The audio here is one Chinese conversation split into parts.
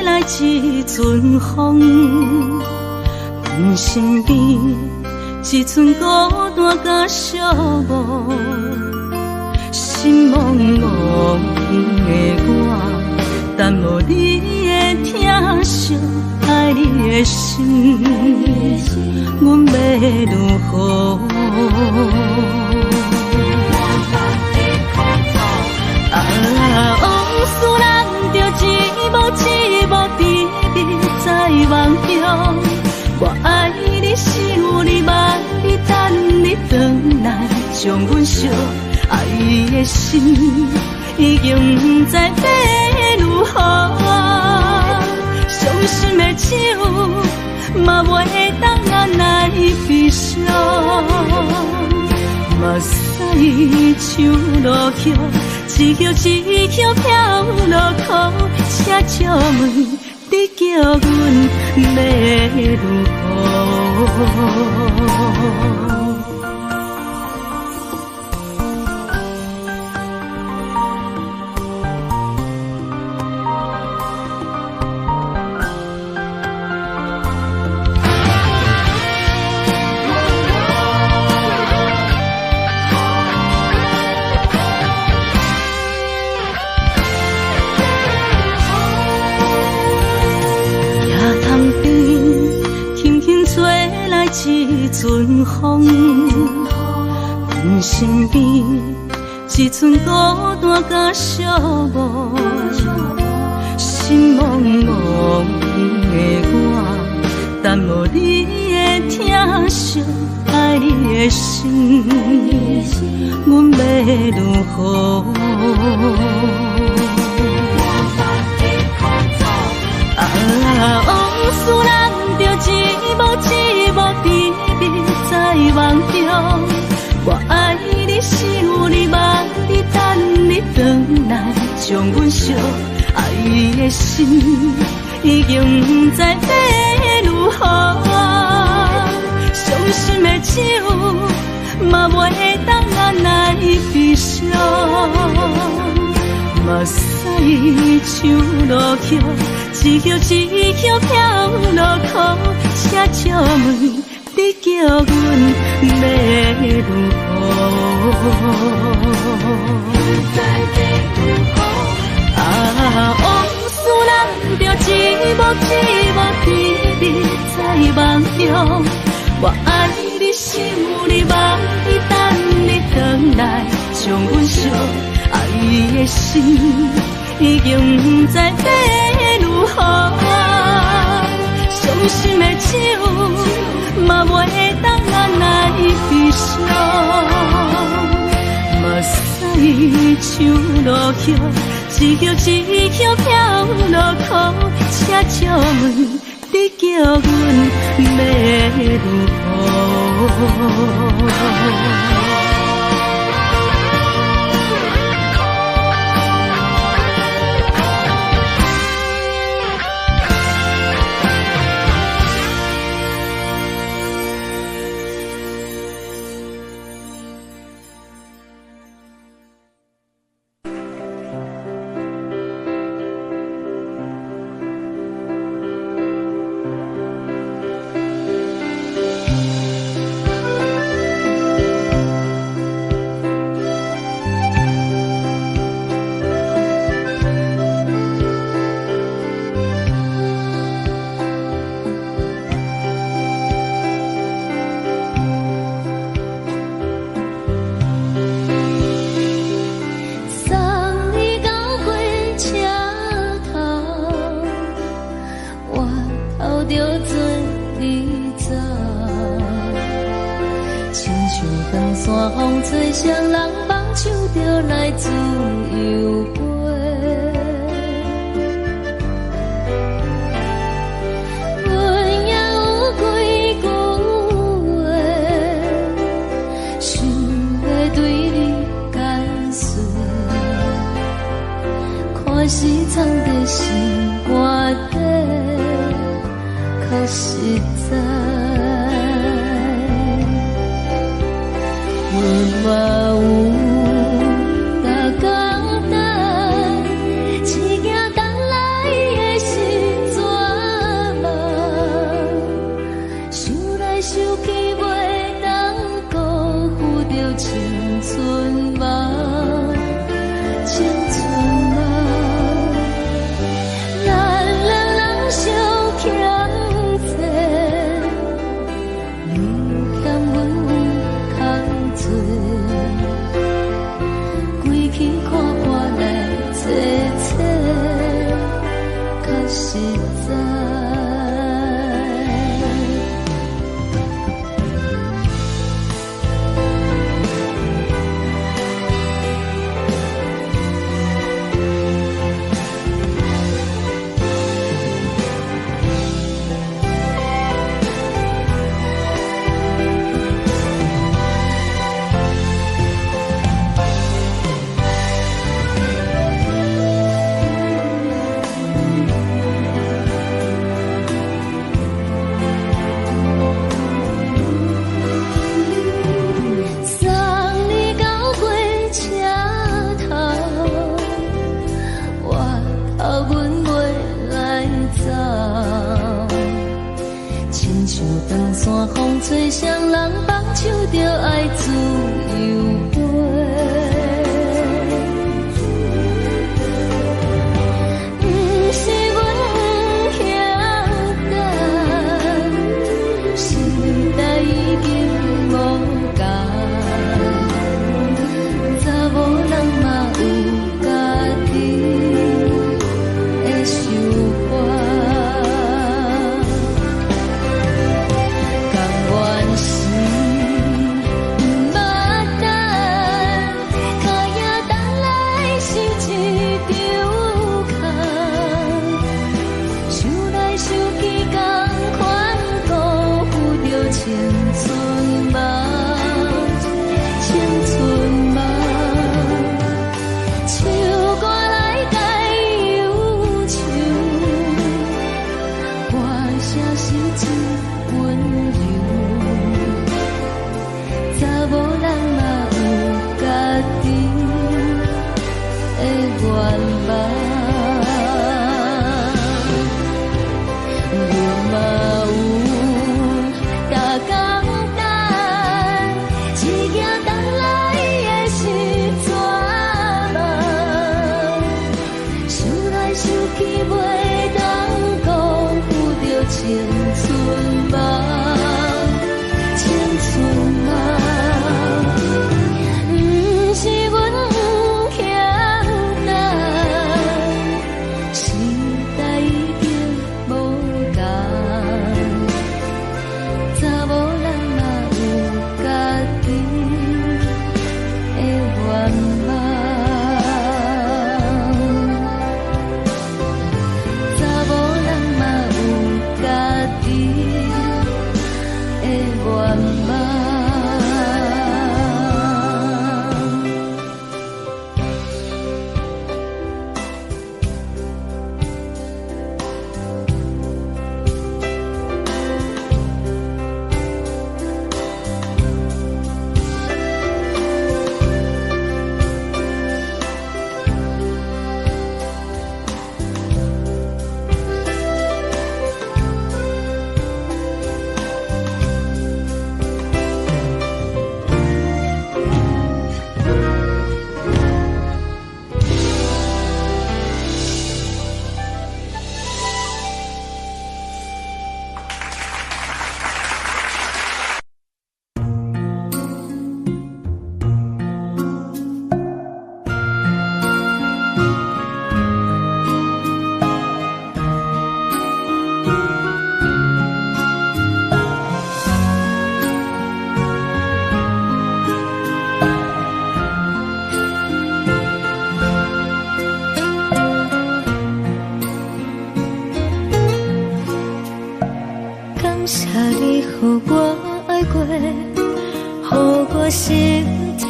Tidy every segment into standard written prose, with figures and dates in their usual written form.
来一阵风，阮身边一寸孤单甲寂寞，心茫茫的我，等无你的疼惜，爱你的心，阮要如何？往事人着一幕一幕甜蜜在梦中。我爱你是有你梦你等你回来，将阮惜爱的心已经不知要如何。伤心的手嘛袂当按来悲伤，目屎像落雨。一曲一曲飘落雨，请借问你叫阮要如何？一阵风，阮身边一寸孤单甲寂寞，心茫茫的我，等无你的疼惜，爱你的心，阮要如何？往事人着一幕一幕甜蜜在梦中。我爱你是有你梦你等你回来，将阮惜爱的心已经不知要如何。伤心的手嘛袂当按来悲伤，目屎像落雨。一曲一曲飘落雨，请借问你叫阮要如何？往事人着一幕一幕甜蜜在梦中。我爱你是有你梦你等你回来，将阮惜爱的心已经不知要如何。伤心的手嘛袂当按来悲伤，目屎像落雨，一曲一曲飘落雨，请借问你叫阮要如何？一件等来的心。小欠债，你欠阮空罪，归去看破来切切，较实在。风吹双人放手着爱自由飞，不是阮欠债，时代已经无同，查某人嘛有家己的想法。予我爱过，予我心痛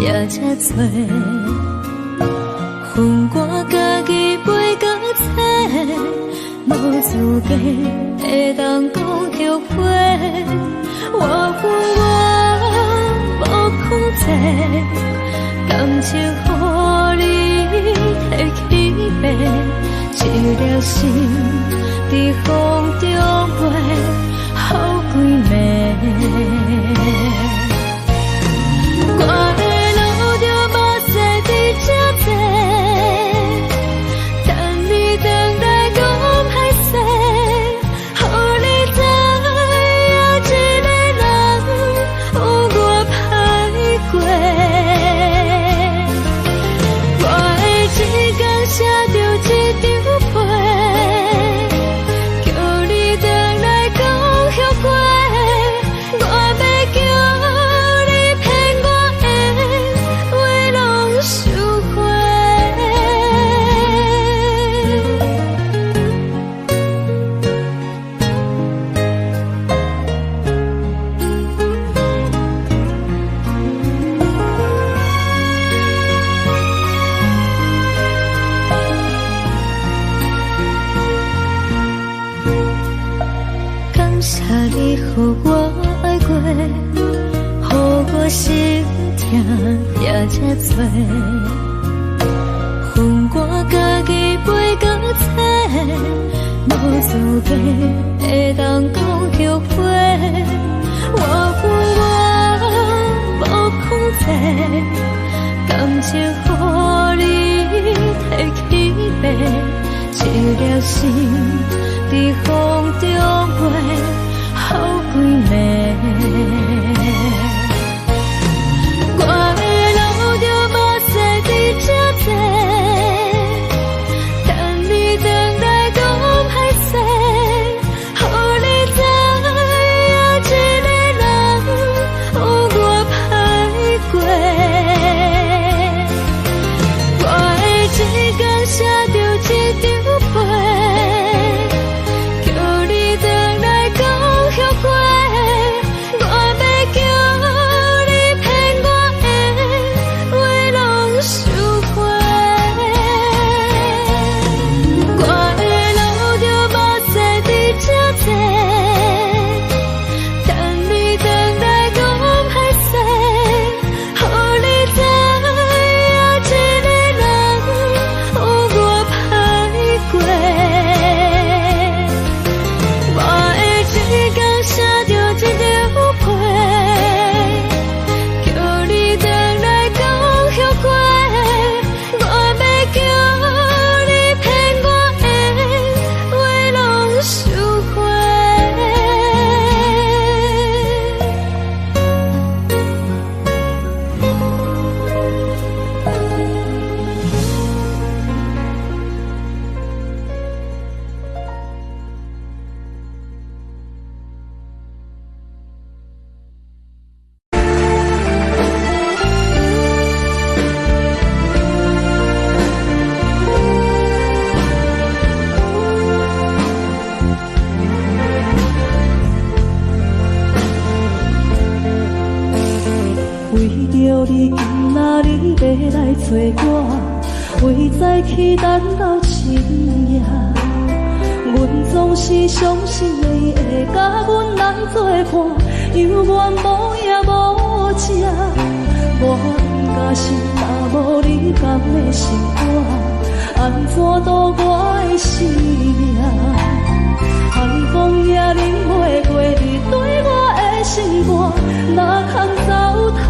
也这多，恨我家己袂够切，无资格会当讲后悔。我恨我无控制，感情予你摕去卖，一条心伫风中飞。好几暝，我的路就无西比这多，等你等待讲歹势，予我爱过，予我心痛也这多，分我家己飞到这，无资格会当讲后悔。我负我无控制，感情予你提起白，一粒心在风中飞，好几暝。我的路就无西伫这多，等你回来讲歹势，予你知影一个人有我歹过。我的一天写着一张被，叫你回来讲后悔。我要叫你骗我的话拢收回。我的路就无西伫这多，等你回来讲歹势，予你知影一个人有我歹过。我的一天写着一张被，叫你回来讲后悔。我要叫你骗我的话拢收回。为着你今仔日要来找我，为早起等到深夜，阮总是相信你会甲阮来作伴，犹原无影无迹。我假是若无你甘的心肝，安怎度我的生命？海风也忍袂过你对我的心肝，哪通糟蹋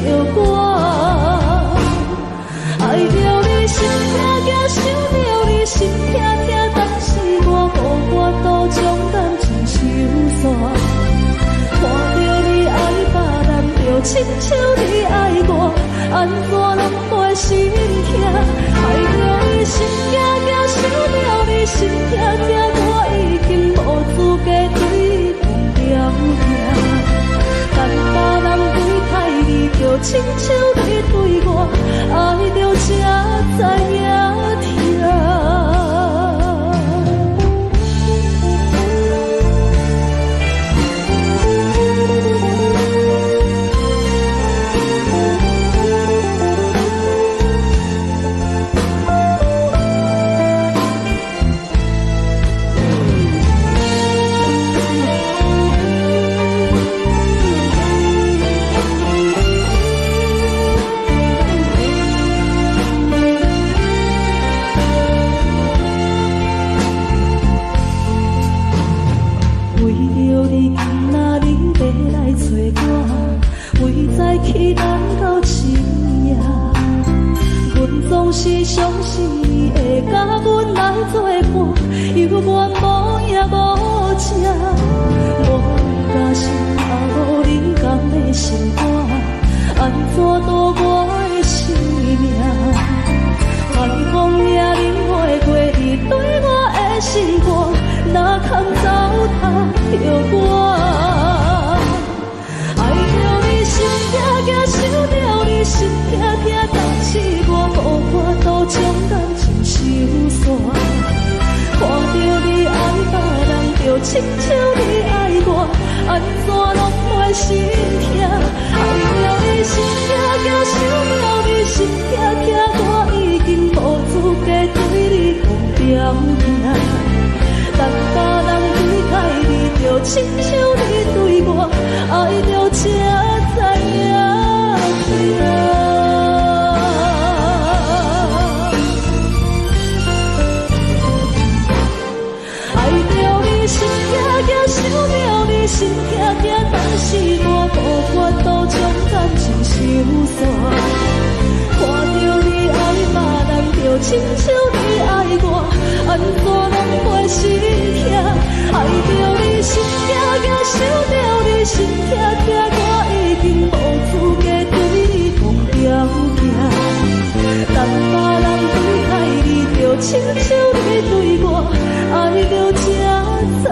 着我？爱着你心痛痛，想着你心痛痛，但是我无法度将感情收煞。看着你爱别人，就亲像你爱我，安怎拢袂心痛？爱着你心痛痛，想着你心痛痛，我已经无资格对你讲了痛。但别人对待你，就亲像你对我，爱着才知影痛。去等到深夜，阮总是相信你会甲阮来作伴，犹原无影无迹。我假是若无你甘的心肝，安怎度我的生命？海风也忍袂过你对我的心肝，哪通糟蹋着我？心痛痛，想着你心痛痛，但是我无法度将感情收煞。看着你爱别人，就亲像你爱我，安怎拢袂心痛？爱着你心痛痛，想着你心痛痛，我已经无资格对你讲条件。但别人对待你，就亲像你对心惊惊，想着你心痛痛，但是我无法度将感情收煞。看着你爱别人，就亲像你爱我，安怎拢袂心痛？爱着你心惊惊，想着你心痛痛，我已经无资格对你讲条件。但别人对待你，就亲像你对我，爱着才知影痛。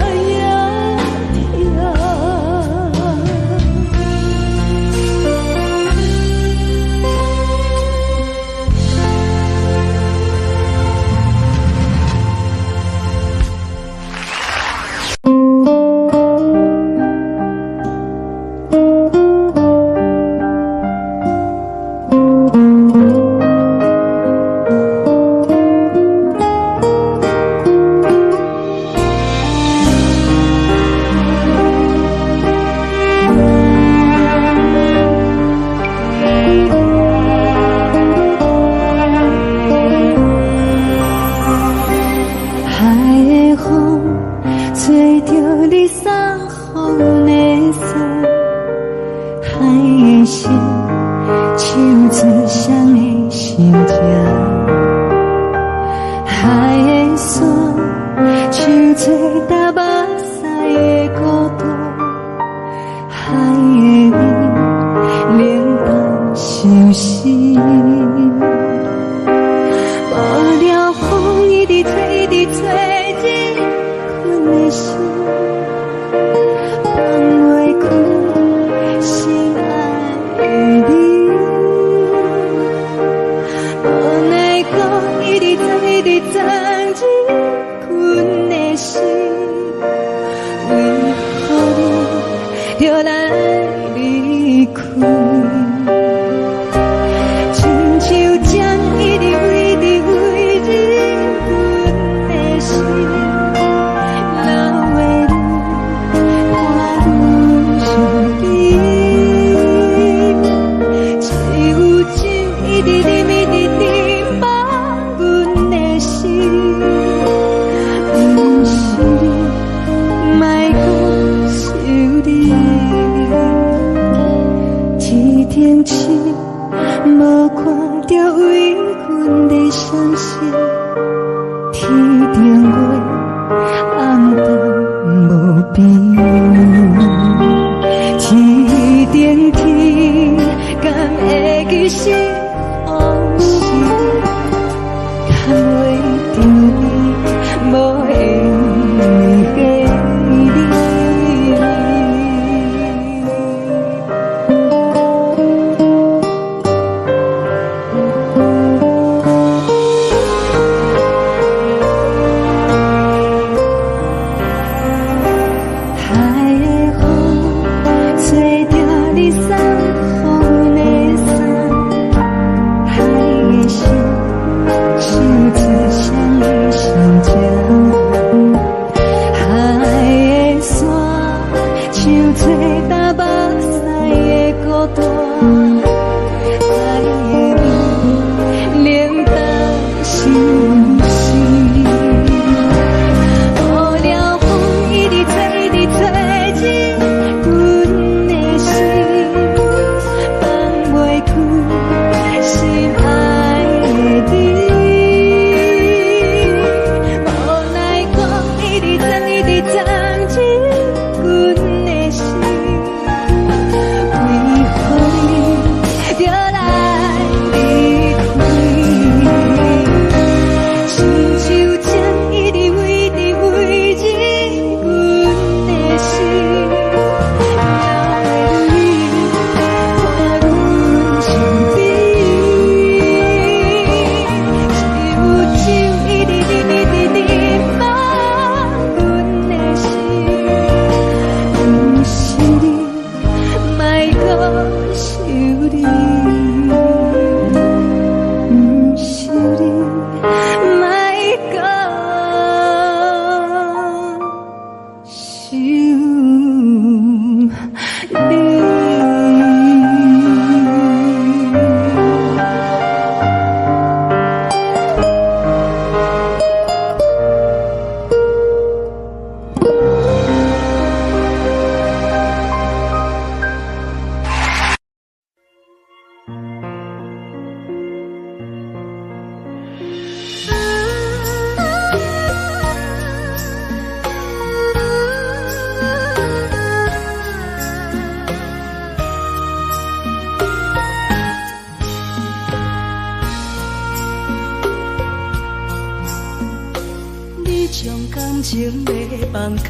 感情要放空，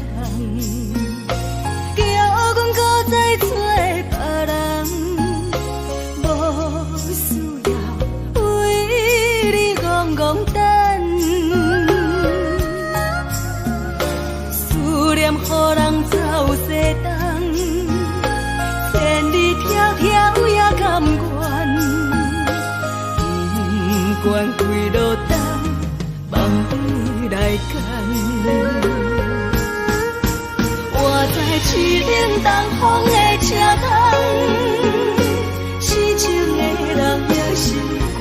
叫阮搁再找别人，无需要为你戆戆等。思念予人走西东，千里迢迢也甘愿，不管几落冬，梦里来牵。我在市顶东风的车窗，痴情的人也习惯，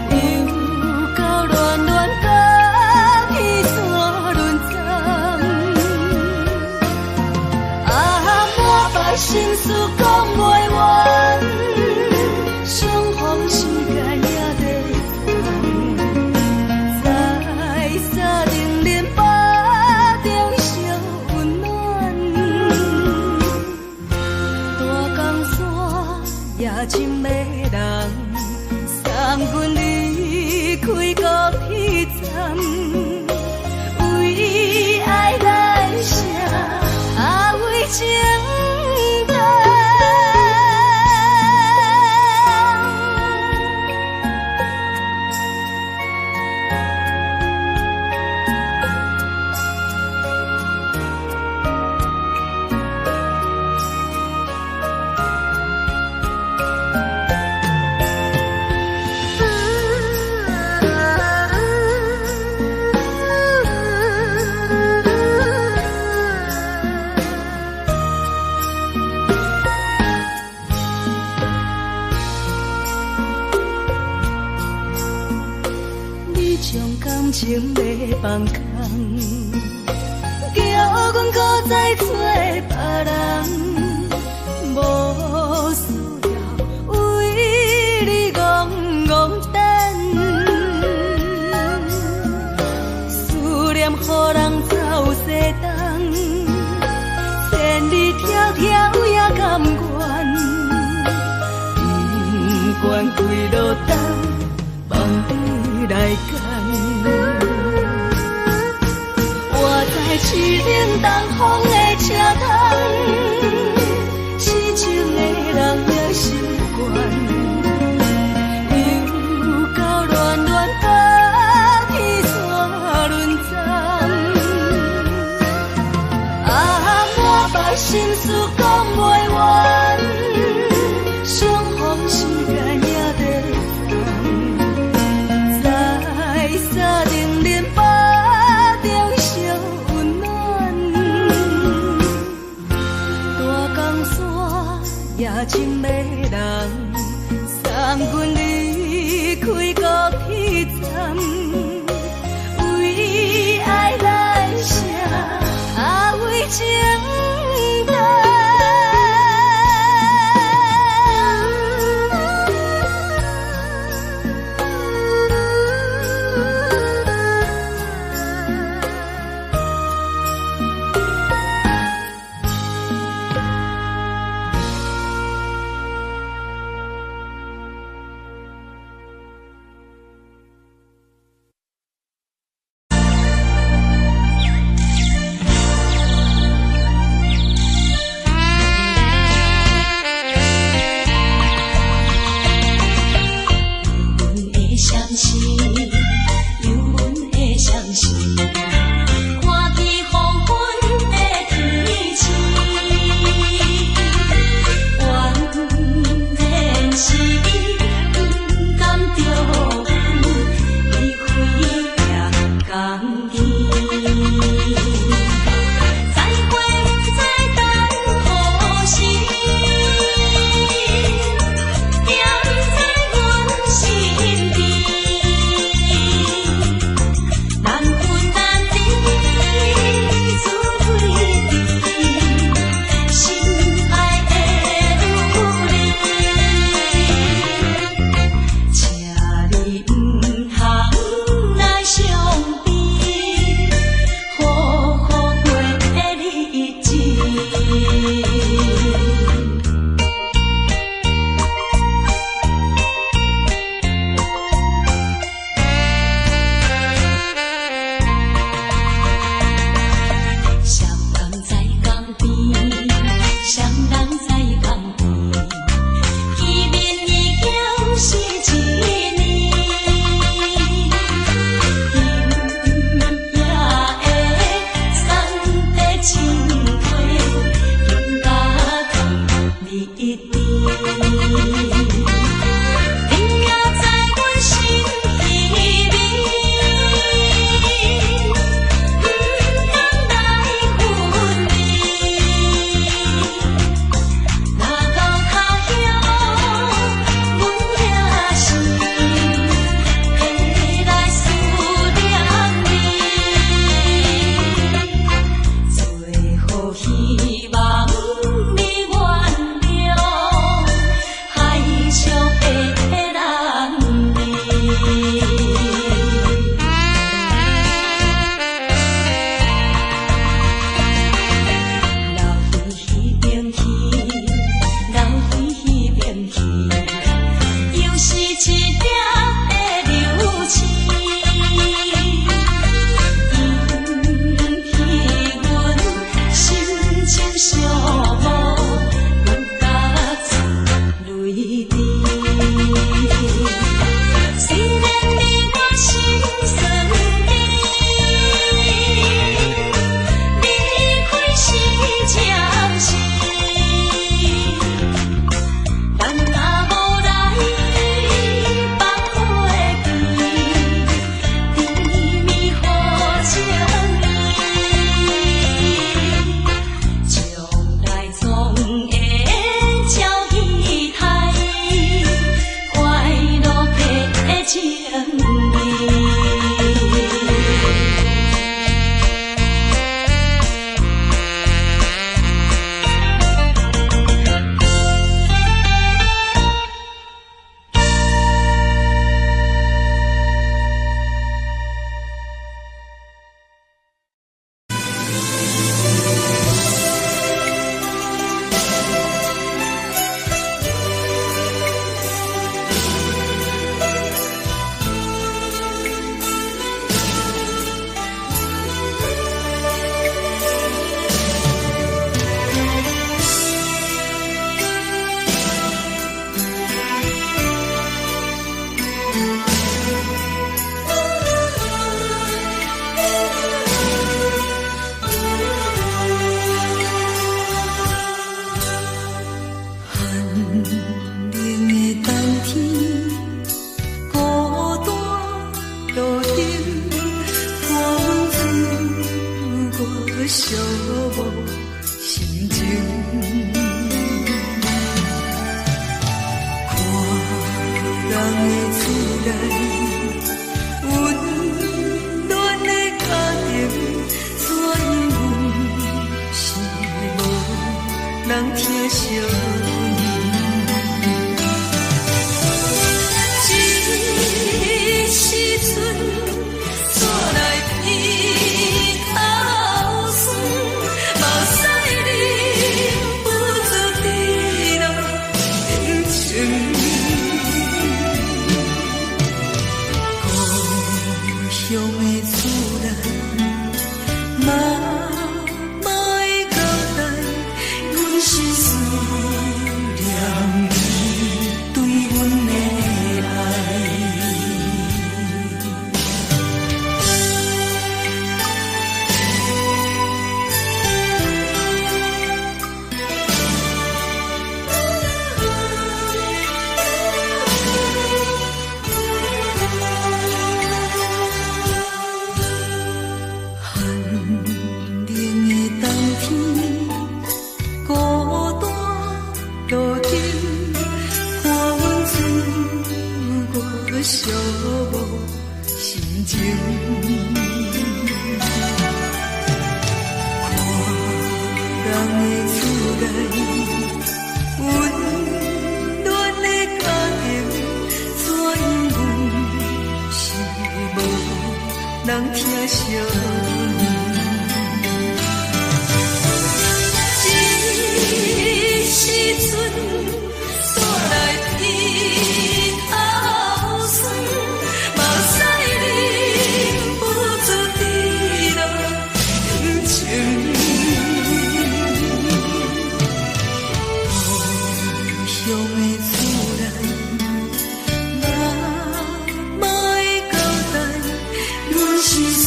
又到恋恋到去山轮站。啊，满腹心事讲袂完，相逢时间也在等，在沙丁林巴中烧温暖。大江山夜深迷人，送阮离开高铁站，为爱来写啊为情长。将感情要放空，叫阮搁再找别人，无需要为你戆戆等。思念予人走西东，千里迢迢也甘愿，不管几落冬，梦里来牵。我在市顶东风的车窗，痴情的人也习惯，又到恋恋到去山轮站。啊，满腹心事讲袂完，相逢时间也在等，在沙丁林巴中烧温暖。大江山夜深迷人，送阮离开高铁站，为爱来写啊为情长。寂寞心情。看人的厝内温暖的家庭，怎因为是无人疼惜你？这时阵怎来鼻口酸？目屎忍不住滴落眼睛。故乡的厝内，妈妈的交代，阮是思念你对阮的爱。寂寞心情，看人的厝内温暖的家庭，怎因为是无人疼惜你？这时阵怎来鼻口酸？目屎忍不住滴落眼睛。故乡的厝内，妈妈的交代，阮是思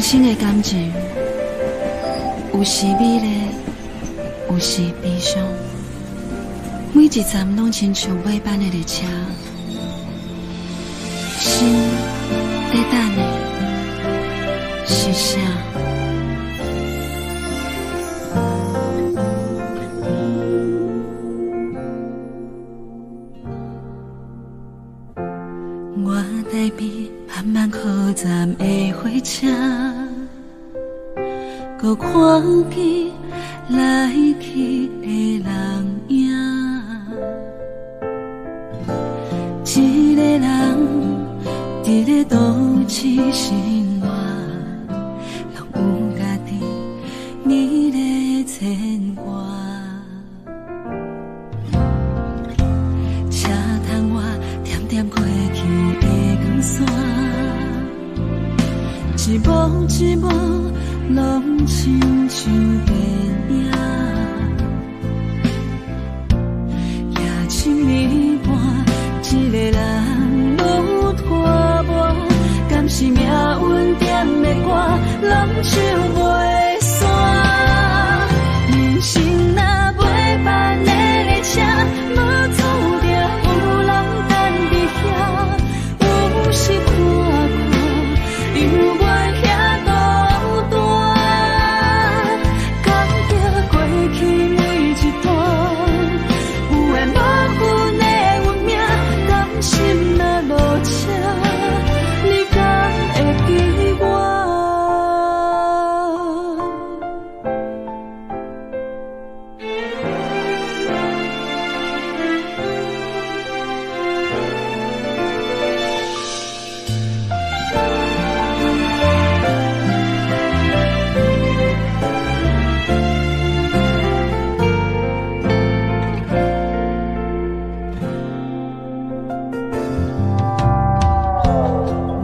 生的感情，有时美丽，有时悲伤。每一站拢亲像尾班的列车，心在等的是啥？我台边慢慢靠站的火车，搁看见来去的人影。一个人伫咧都市生活，拢有家己你咧牵挂。车窗外点点过去的光线，一幕一幕拢亲像电影。夜深暝半，一个人愈拖磨，敢是命运点的歌，人唱袂散。人生若袂办的列车，无注定有人等伫遐。有时看看，犹原遐孤单，感觉过去每一段，有缘无分的运命，甘心若落车，你敢会记我？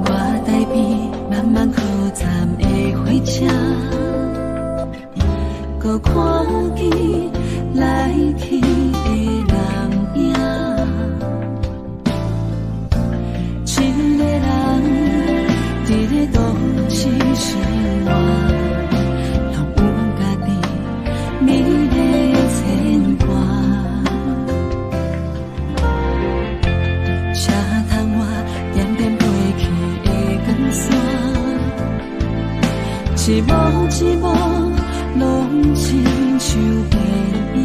我台边慢慢靠站的火车，搁看见来去的人影。一个人伫咧都市生活，拢有家己美丽牵挂。车窗外点点过去的光线，一幕一幕拢亲像电影。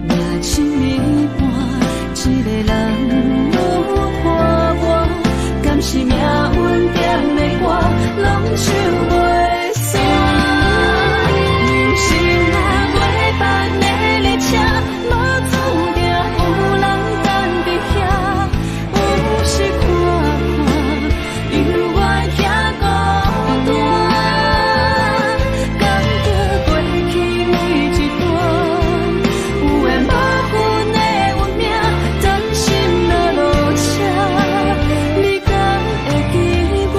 夜深暝半，一个人愈拖磨，敢是命运点的歌，拢唱袂散。人生若袂办的列车，无注定有人等伫遐。有时看看，犹原遐孤单，感觉过去每一段，有缘无分的运命，真心若落车，你敢会记我？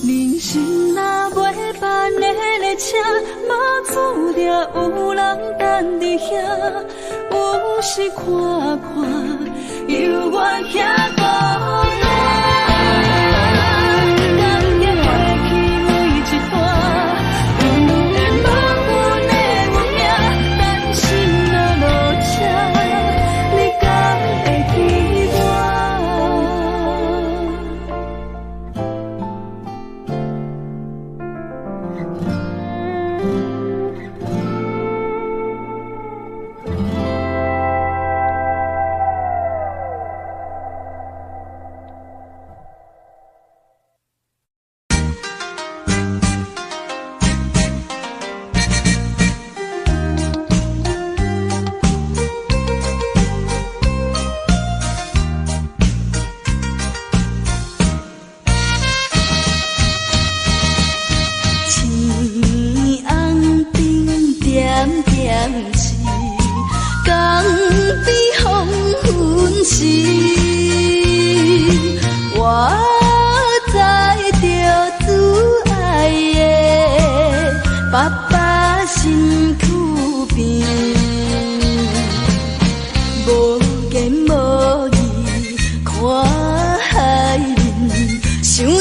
人生若袂办的列车，无注定有人等伫遐。有时看看，犹原遐孤单，感觉过去每一段，有缘无分的运命，担心若落车，你敢会记我？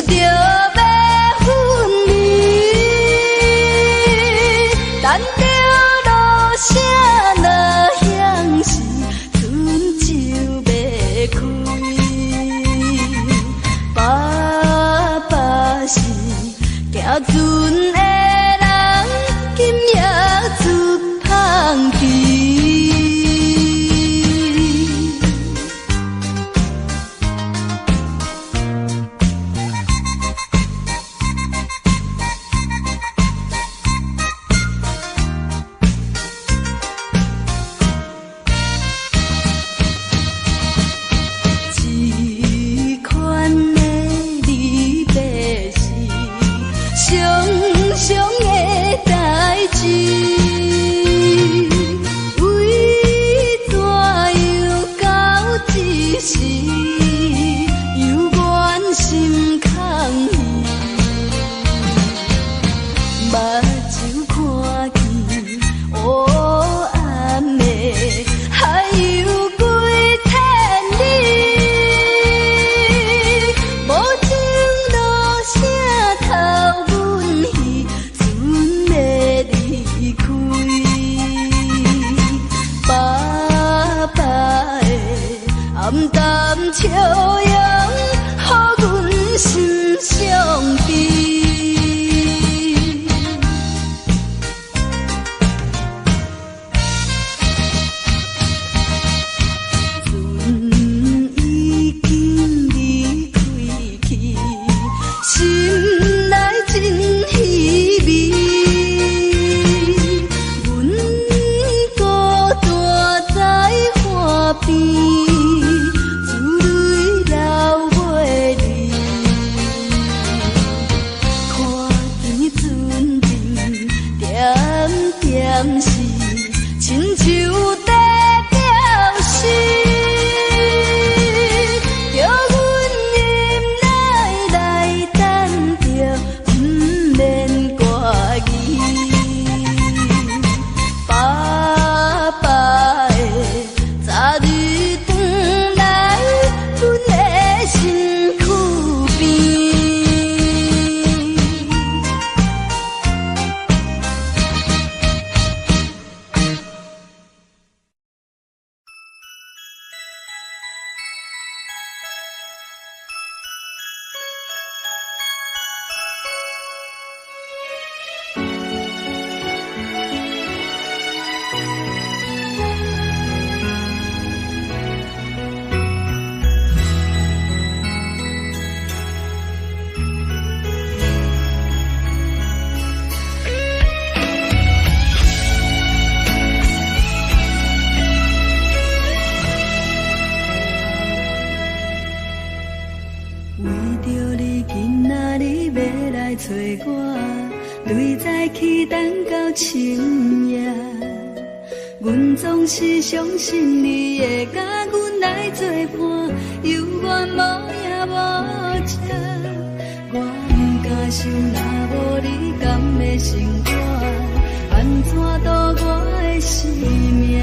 着要分离，等着落声若响时，春秋要开。爸爸是行船的人，今夜出芳池。笑容，予阮心伤悲。船已经离开去，心内真稀微。阮孤单在岸边。是亲像在表示，叫阮忍耐来等着，不免怪意。爸爸的早日转来，阮的身躯边。找我，对在期等到深夜。阮总是相信你会甲阮来作伴，犹原无影无迹。我不敢想，若无你甘的生活，安怎度我的生命？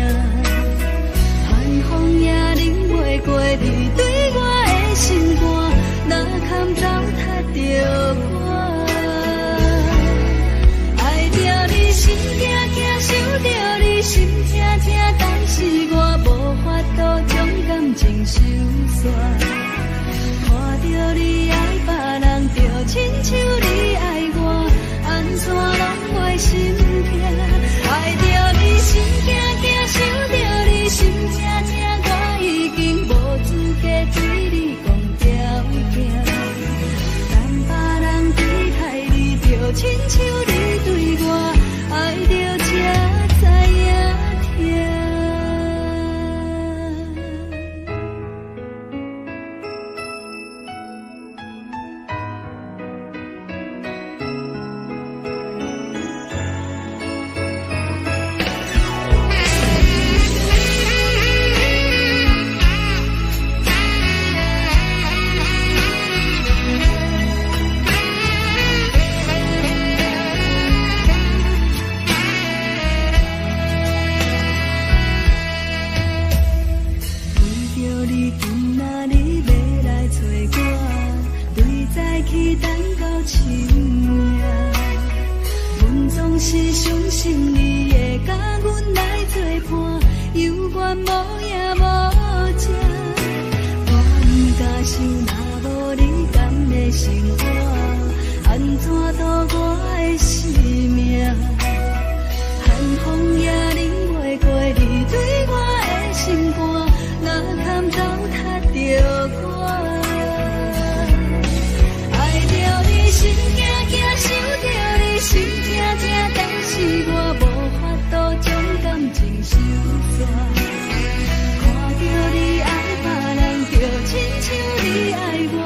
寒风也忍袂过你对我的心肝，哪堪糟蹋着我？心惊惊，想着你心痛痛，但是我无法度将感情收煞。看着你爱别人，就亲像你爱我，安怎拢会心痛？爱着你心惊惊，想着你心痛痛，我已经无资格对你讲条件。但别人对待你，就亲像你对我。爱着才知影痛。你等到深夜。阮总是相信你会甲阮来作伴，犹原无影无迹。我不敢想，若无你甘的生活，安怎度我的生命？寒风也忍袂过你对我的心肝，哪堪糟蹋着我？爱着你心惊惊，想着你心痛痛，但是我无法度将感情收煞。看着你爱别人，就亲像你爱我，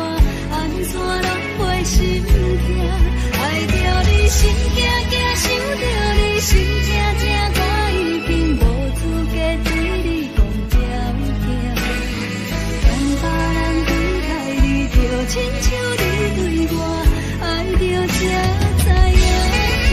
安怎拢袂心痛？爱着你心惊惊，想着你心痛痛，我已经无资格对你讲条件。但别人对待你，就亲像你对我，爱着才知影疼。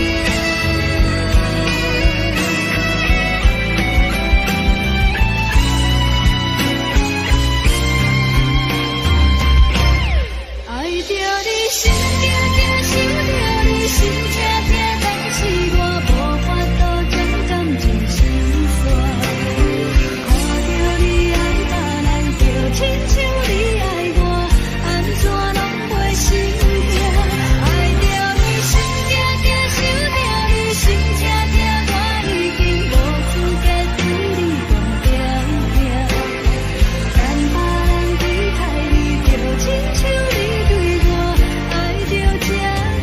爱着你心惊惊，想着你心痛痛，但是我无法度将感情收煞。看着你爱别人，就亲像你爱我，安怎拢袂心痛？爱着你心惊惊，想着你心痛痛，我已经无资格对你讲条件。但别人对待你，就亲像你对我，爱着才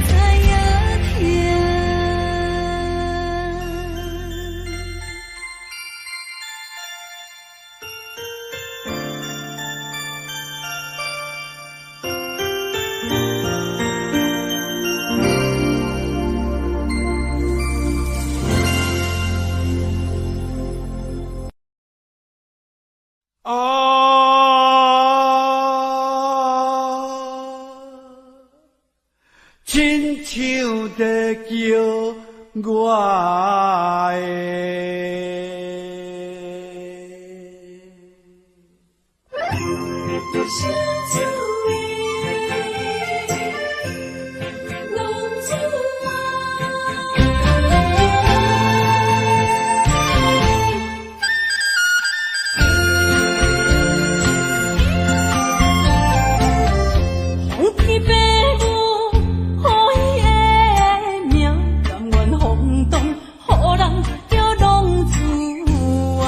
知影疼。亲像在叫我红旗白舞，好伊的名，甘愿轰动，予人叫浪子啊！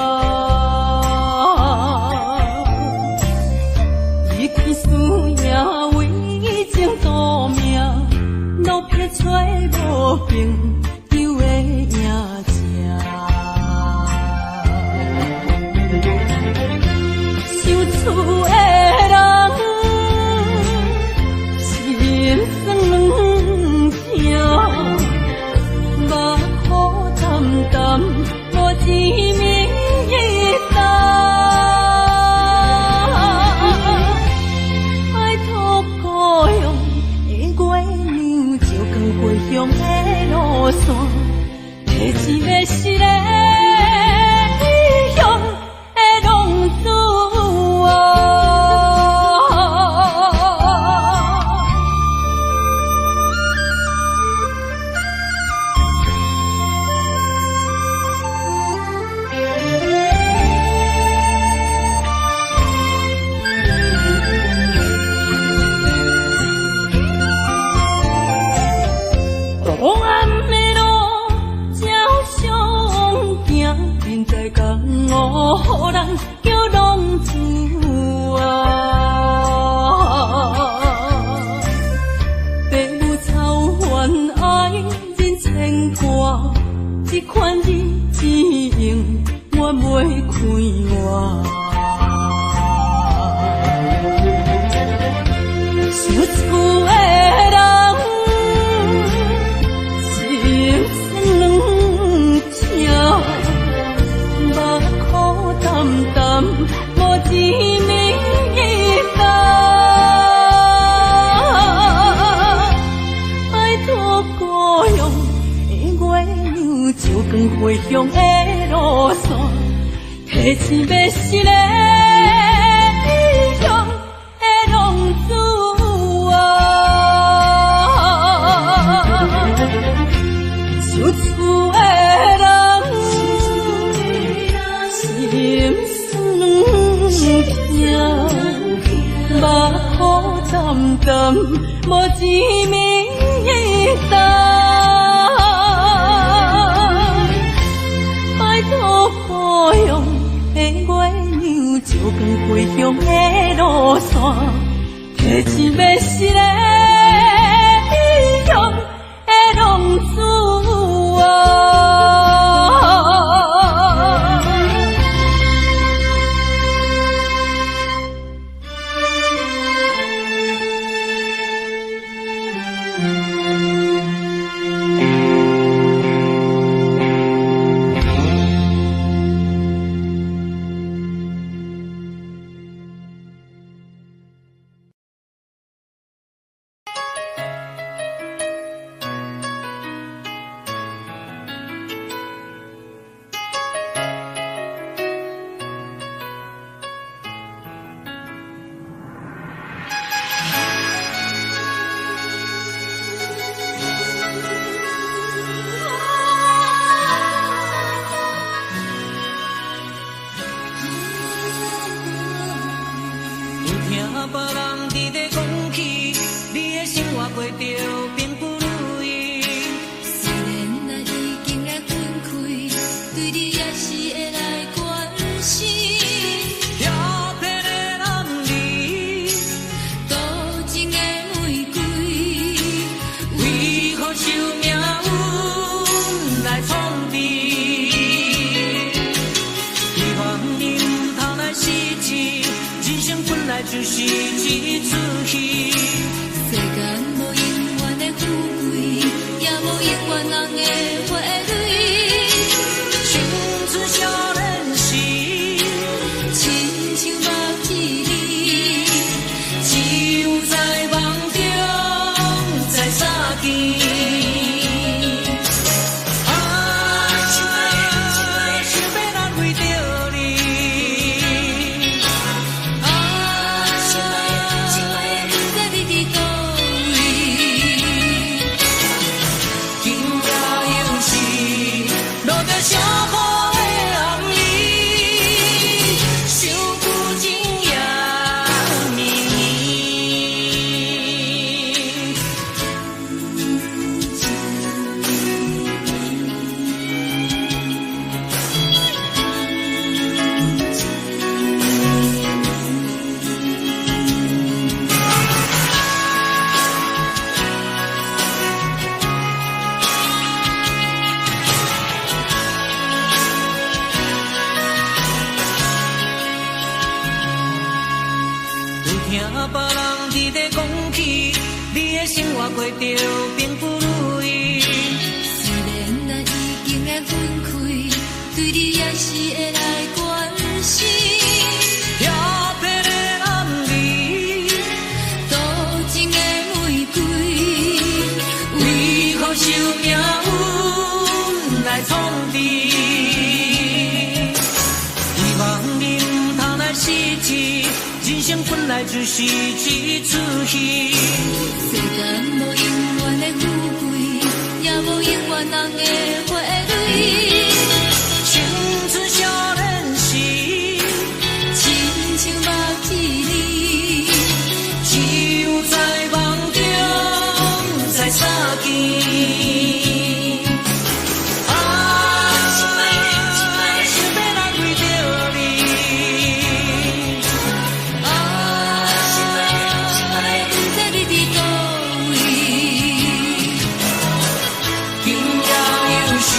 一片思念为情夺命，路撇找无朋友的影子。想厝的人，心酸两痛，目苦淡淡，无知名一担。爱托孤勇的月亮，照光回乡的路线，提起要是个异乡的浪子啊！黑暗的路，照相行，人在江湖，予人叫浪子啊！父母操烦爱人牵挂，这款日子用我袂开我。想厝的人，心酸两痛，目苦淡淡，无知名一担。爱托孤勇的月亮，照光回乡的路线，提醒要是个异乡的浪子啊！甘，无甜蜜的拜托保佑的月亮，照光归乡的路线，提醒要是个异乡的浪子啊。就是一出戏，世间无永远的富贵，也无永远人的花蕊。青春少年时，亲像目睭里，只有在梦中在相见。过着并不如意，虽然咱已经会分开，对你也是会来关心。漂泊的男儿，多情的玫瑰，为何受命运来创治？希望你唔通来失志，人生本来就是一出戏。世间无永远的富贵，也无永远人的花蕊。青春少年时，亲像目睭里，只有在梦中才相见。有时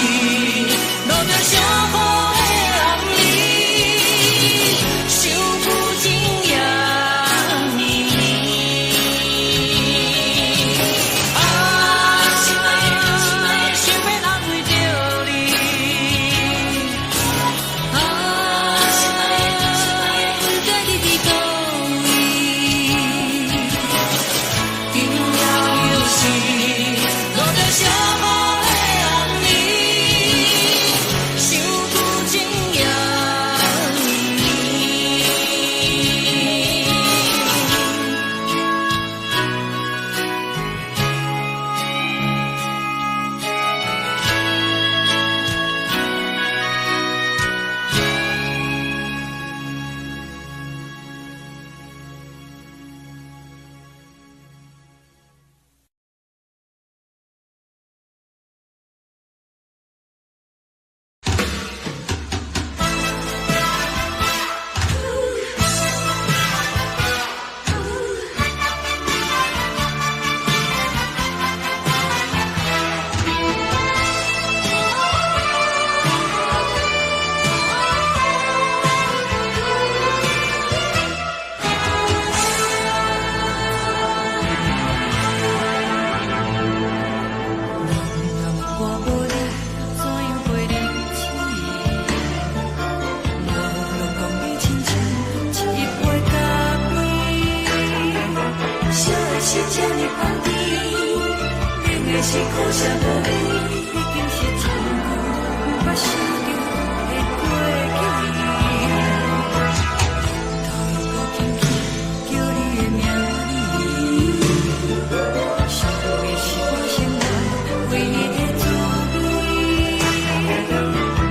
是苦涩无味，已经是曾有捌想着的过去。头又搁轻轻叫你的名字，想的是我心内为你的滋味。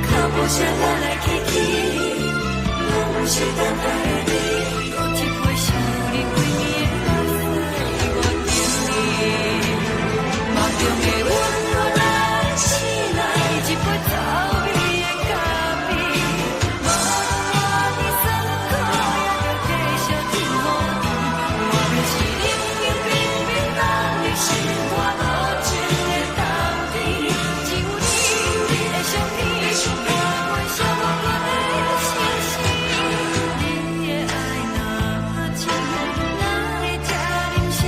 脚步声来来去去，拢是等待的你，搁一杯想你几年的目屎我敬你。梦中的阮我来醒来，一杯走味的咖啡，无论我的酸苦也着继续甜予你。我便是冷冷冰冰人的心肝无情的冬天，只有你的相片，伴阮寂寞过的星星。你的爱若真，哪会这忍心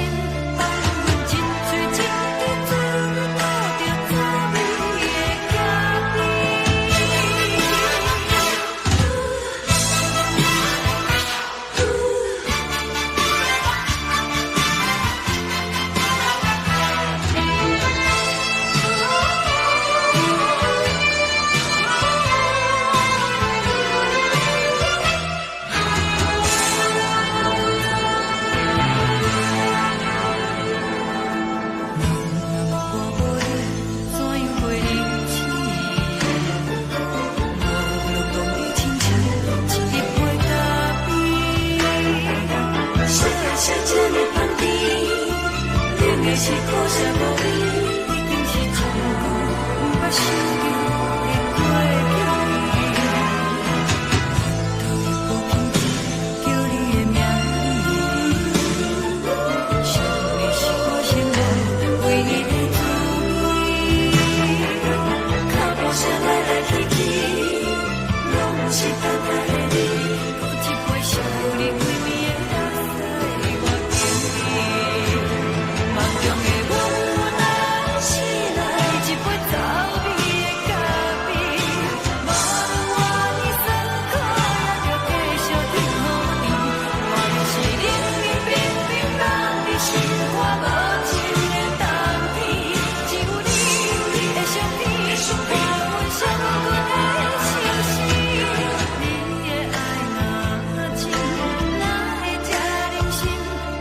放阮真醉真的滋味，倒着滋味的咖啡。怎样会忍气？无路动的亲像一杯咖啡，小小这么香甜，冷的是苦涩无味，已经是曾有捌想着的过去。头又搁轻轻叫你的名字，想的是我心内为你的滋味。脚步声来来去去，拢是等待的你，搁一杯想你几暝的目屎我敬你。梦中的阮我来醒来，一杯走味的咖啡，无论我的酸苦也着继续甜予你。我便是冷冷冰冰人的心肝无情的冬天，只有你的相片，伴阮寂寞过的星星。你的爱若真，哪会这忍心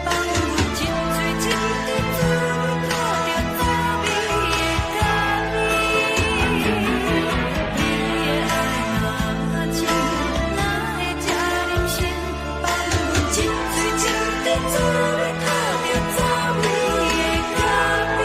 放阮真醉真的滋味，倒着滋味的咖啡。你的爱若真，哪会这忍心放阮真醉真的滋味，倒着滋味的咖啡。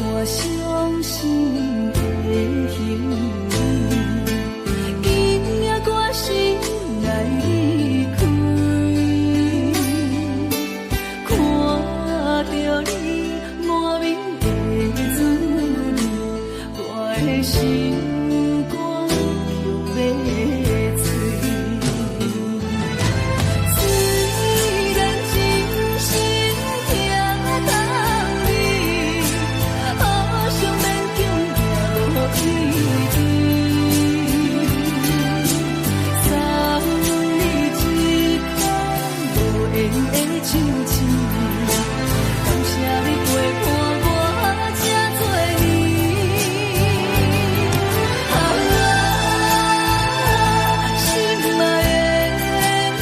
我伤心的行为，今夜我心来离开，看着你满面的滋味，我的心肝就要碎。虽然真心疼你，好想勉强了一滴，送你一空无言的手指，感谢你陪伴我这多年。心爱的莫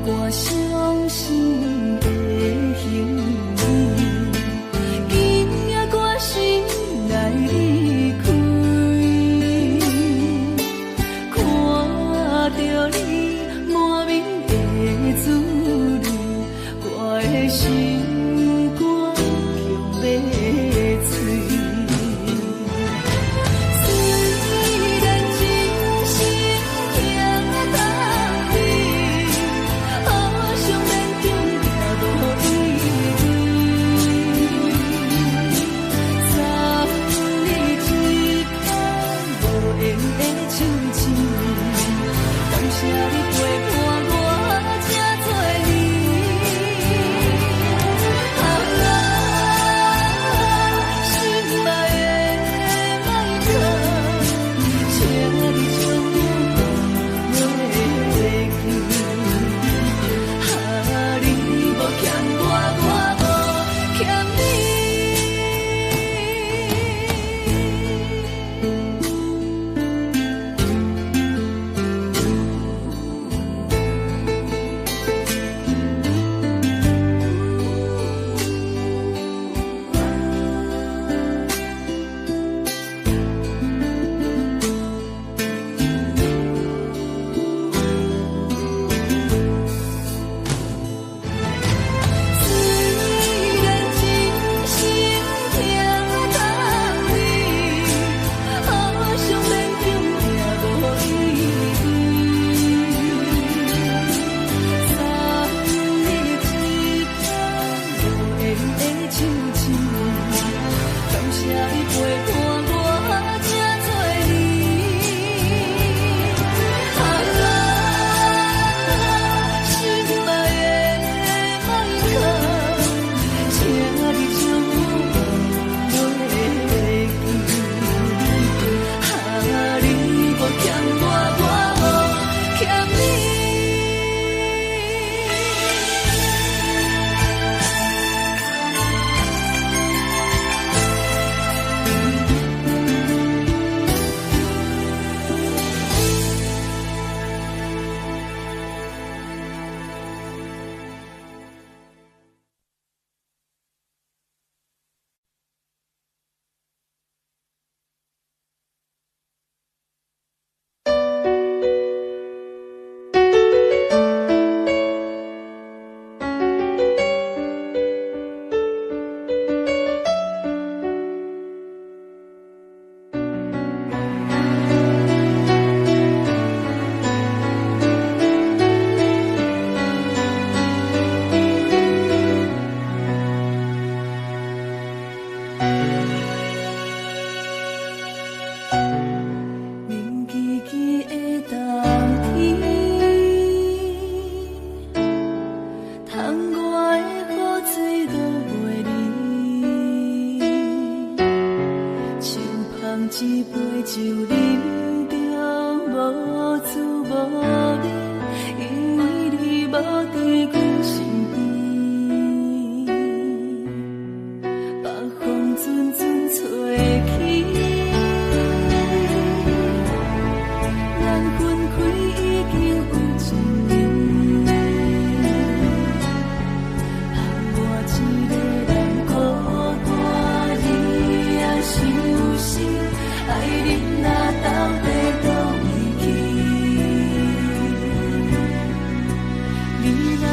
我伤心的行李，今夜我心来离开，看着你满面的滋味，我的心肝强要碎。一杯酒饮着无滋无味，因为你无伫阮身边，北风阵阵吹起，咱分开已经有一年，盼我一个人孤单，你也伤心。爱你若到底倒位去？你若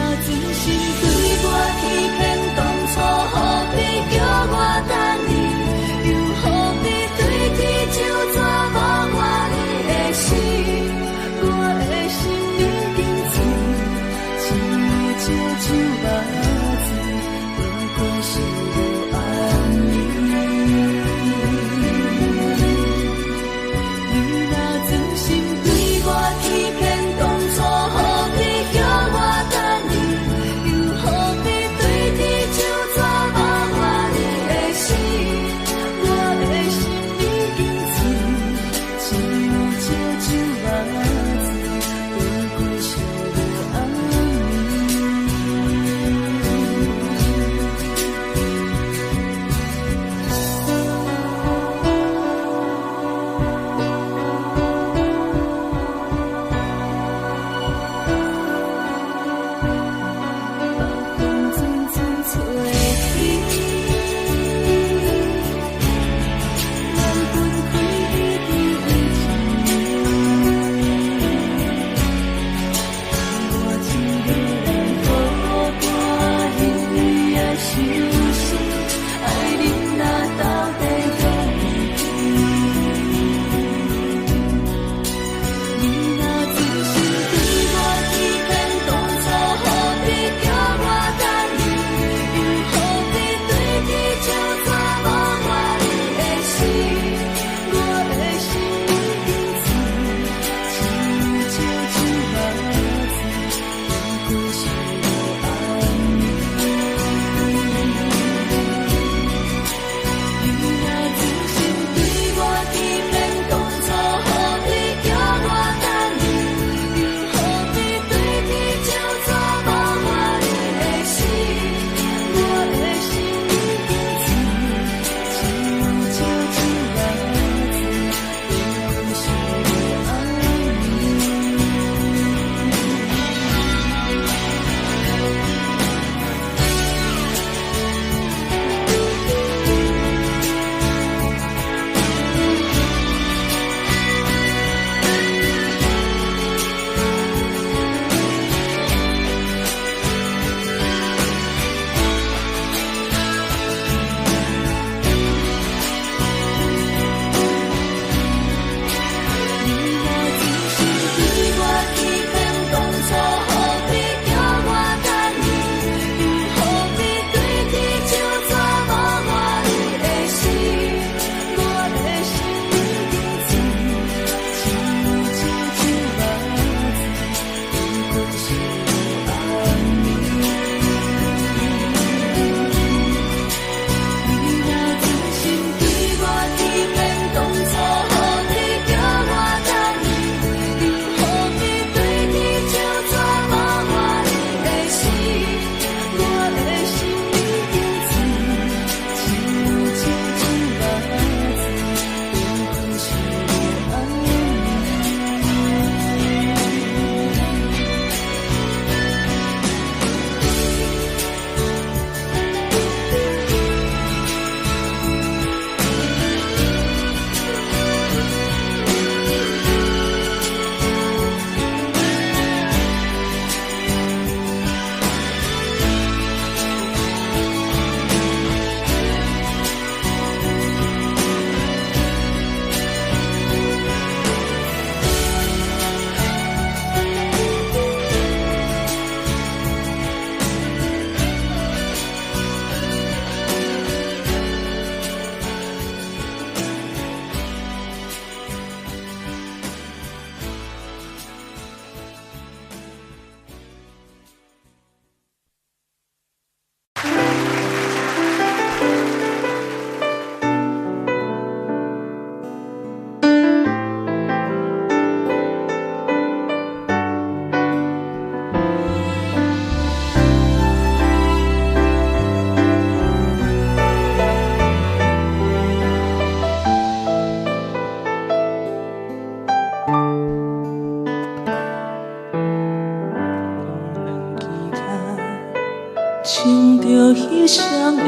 亲着彼双的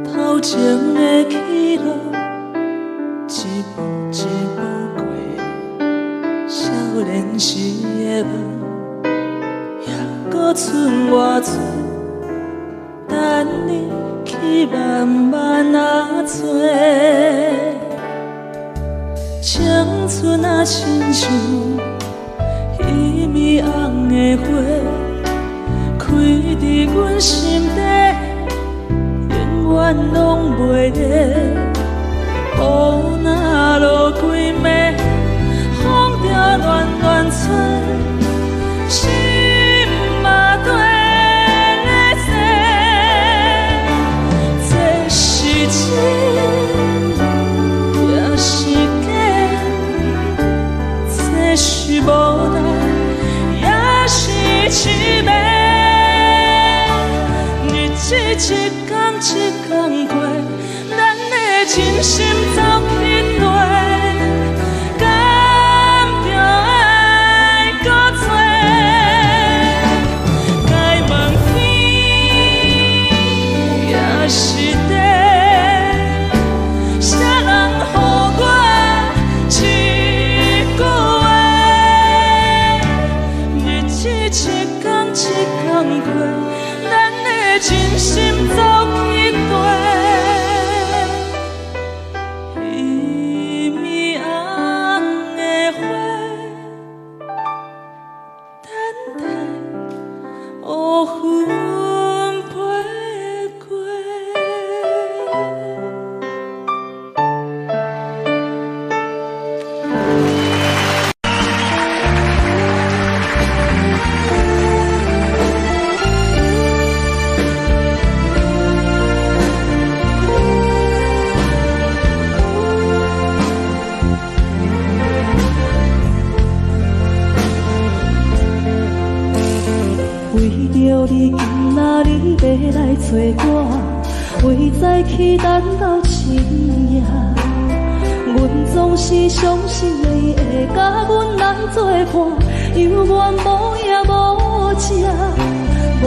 头前的起落，一步一步过少年时的梦，还搁剩偌多等你去慢慢啊找。青春啊，亲像迄暝红的花，开伫阮心底，永远拢袂灭。雨若落几暝，风着乱乱吹，心嘛跟咧碎。这是真，也是假？这是无奈，也是凄美。日子一天一天过，咱的真心走一落，敢着爱搁多？该问天也是地，啥人予我一句话？日子一天一天过，咱的真心走一回。找我，为再去等到深夜。阮总是相信你会甲阮来作伴，犹原无影无迹。我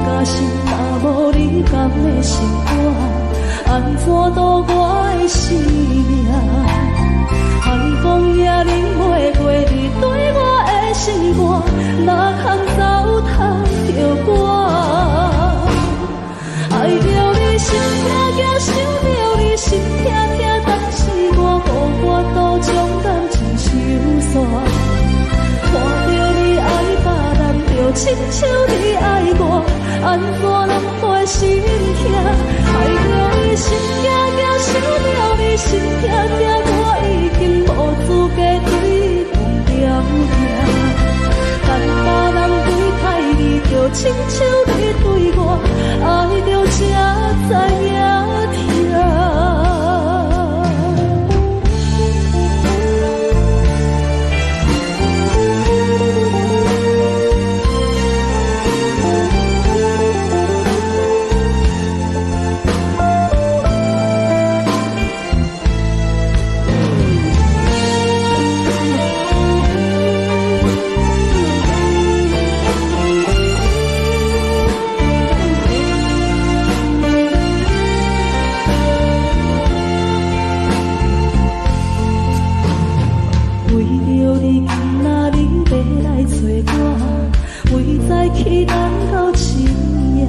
假心若无你甘的心肝，安怎度我的生命？寒风也忍袂过你对我的心肝，哪通糟蹋着我？爱着你心痛痛，想着你心痛痛，但是我予我都将感情收煞。看着你爱别人，就亲像你爱我，安怎拢袂心痛？爱着你心痛痛，想着你心痛痛，我已经无资格对讲条件。但别人对待你，就亲像你对我，爱着才知影痛。去等到深夜，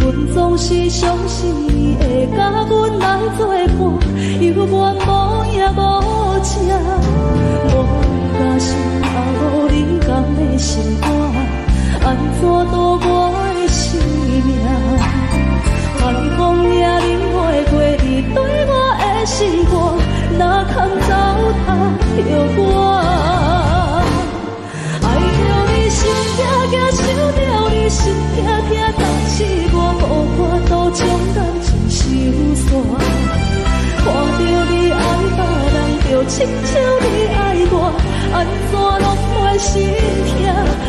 阮总是相信你会甲阮来作伴，犹原无影无迹。我假心若无你甘的心肝，安怎度我的生命？寒风也忍袂过你对我的心肝，哪通糟蹋着我？心痛痛，想着你心痛痛，但是我予我都将感情收煞。看着你爱别人，就亲像你爱我，安怎拢袂心痛？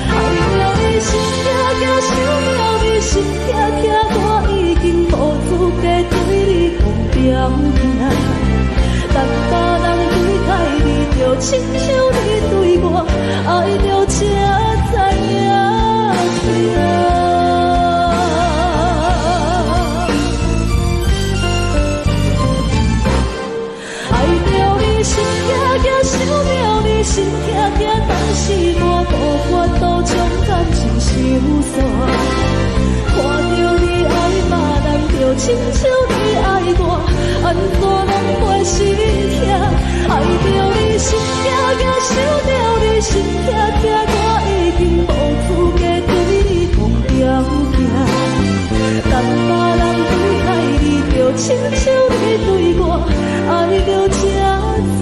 爱着你心痛痛，想着你心痛痛，我已经无资格对你讲条件。但别人对待你，就亲像你对我，爱着才知影痛。线。看着你爱别人，就亲像你爱我，安怎拢袂心痛？爱着你心惊惊，想着你心痛痛，我已经无资格对你讲条件。当别人对待你，就亲像你对我，爱着才知影痛。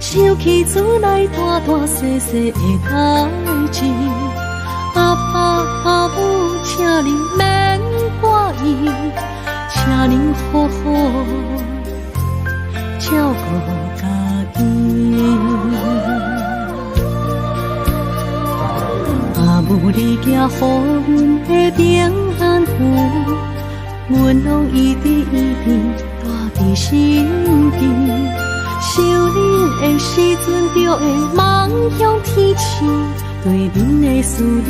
想起厝内大大细细的代志。阿爸阿母，请你免怪意，请你好好照顾家己。阿母你行予阮的平安符，阮拢一直带伫心间。想恁的时阵，就会梦向天星，对恁的思念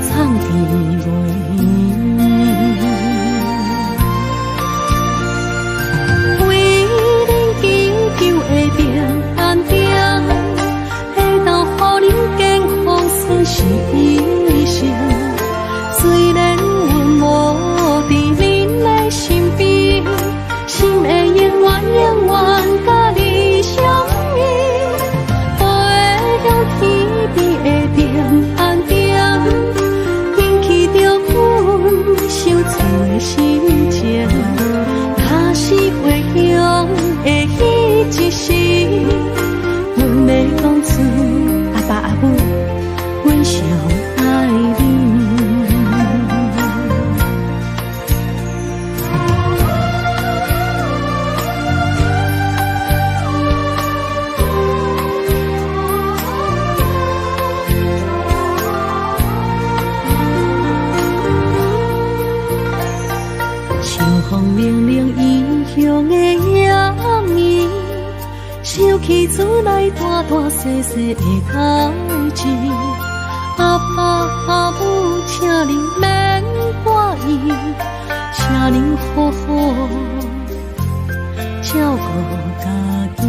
藏伫袂圆。为恁祈求的平安点，会当予恁健康顺时医生。虽然阮无伫恁的身边，心会永远甲你相依，飞向天边的平安点，引起着阮想厝的心情。若是回乡的迄一时，阮要讲出阿爸阿母，阮上爱恁。明明异乡的夜暝，想起厝内大大细细的代志。阿爸阿母，请你免怪意，请你好好照顾家己。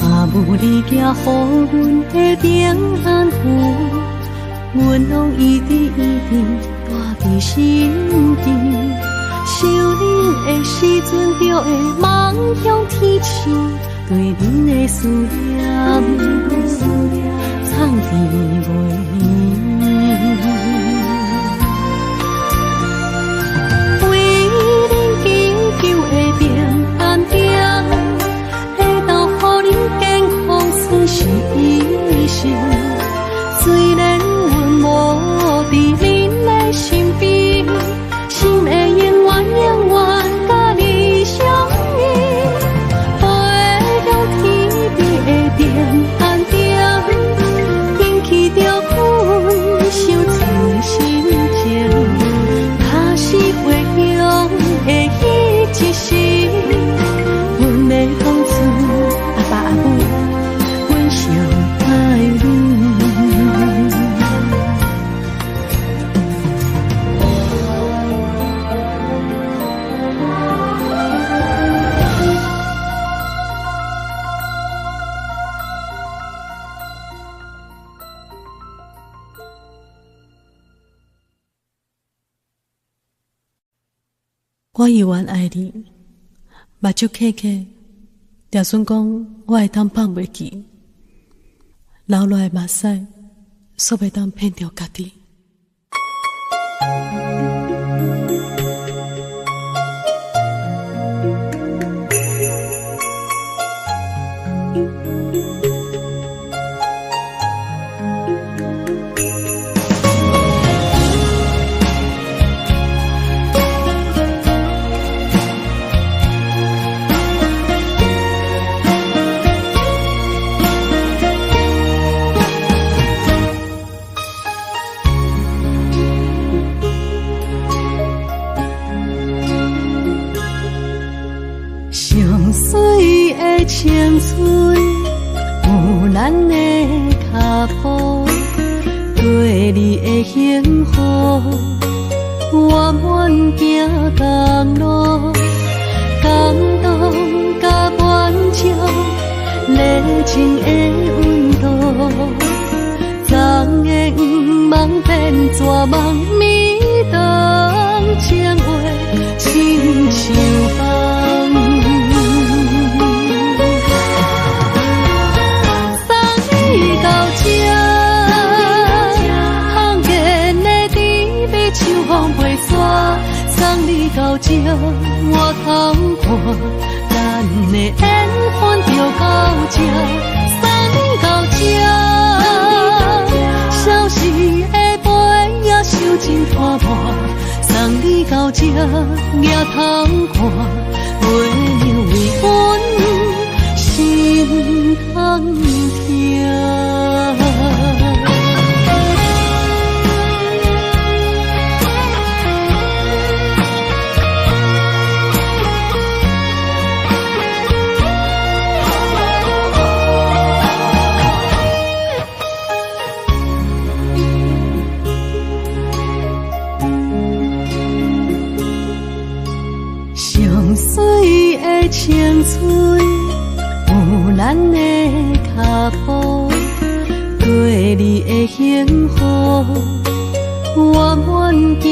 阿母你行予阮的平安符，阮拢一直带伫心间。想恁的时阵，就会梦向天星，对恁的思念藏伫袂圆。为恁祈求的平安点，会当予恁健康顺时医生。虽然阮无伫恁的身边，心会永远甲你相依。飞向天边的平安点，引起着阮想厝的心情。若是回乡的迄一时，阮要讲出阿爸阿母，阮上爱恁。我永远爱你，目睭刻刻，就算讲我会当放袂记，流落的目屎，煞袂当骗着家己。青春有咱的脚步，对你的幸福，我愿行同路，感动甲满足，热情的温度，昨的梦变绝梦，每当情话心相放。放见的甜蜜像风飞沙，送你到这，我通看，咱的缘分就到这，送你到这，消失的杯也收真拖磨，送你到这，也通看，袂留为阮心通疼。上水的青翠，有咱的脚步，对你的幸福，我愿行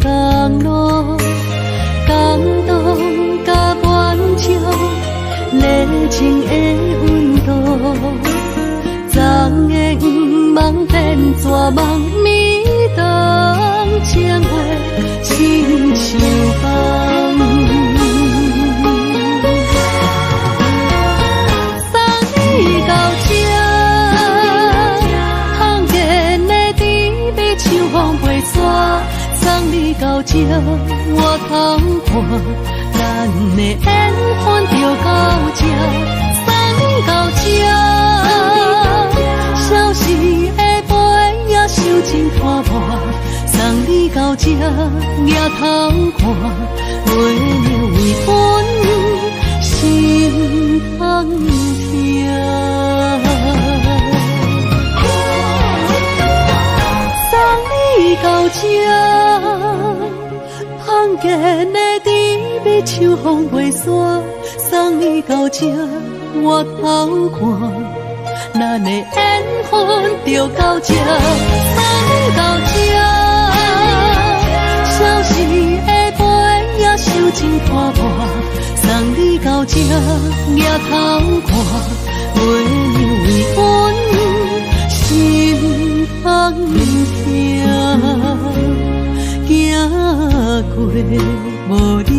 同路，感动甲满足，热情的温度，昨的黄梦变绝望，暝灯情话，亲像风。送你到这，我通看，咱的缘分就到这，送你到这，消失的杯也收真拖磨，送你到这，也通看，袂留为阮心通疼。到这，罕见的甜蜜像风袂散，送你到这，我偷看，咱的缘分就到这，送你到这，消失的杯也收真拖磨，送你到这，也偷看，袂留为阮心通疼。行过无你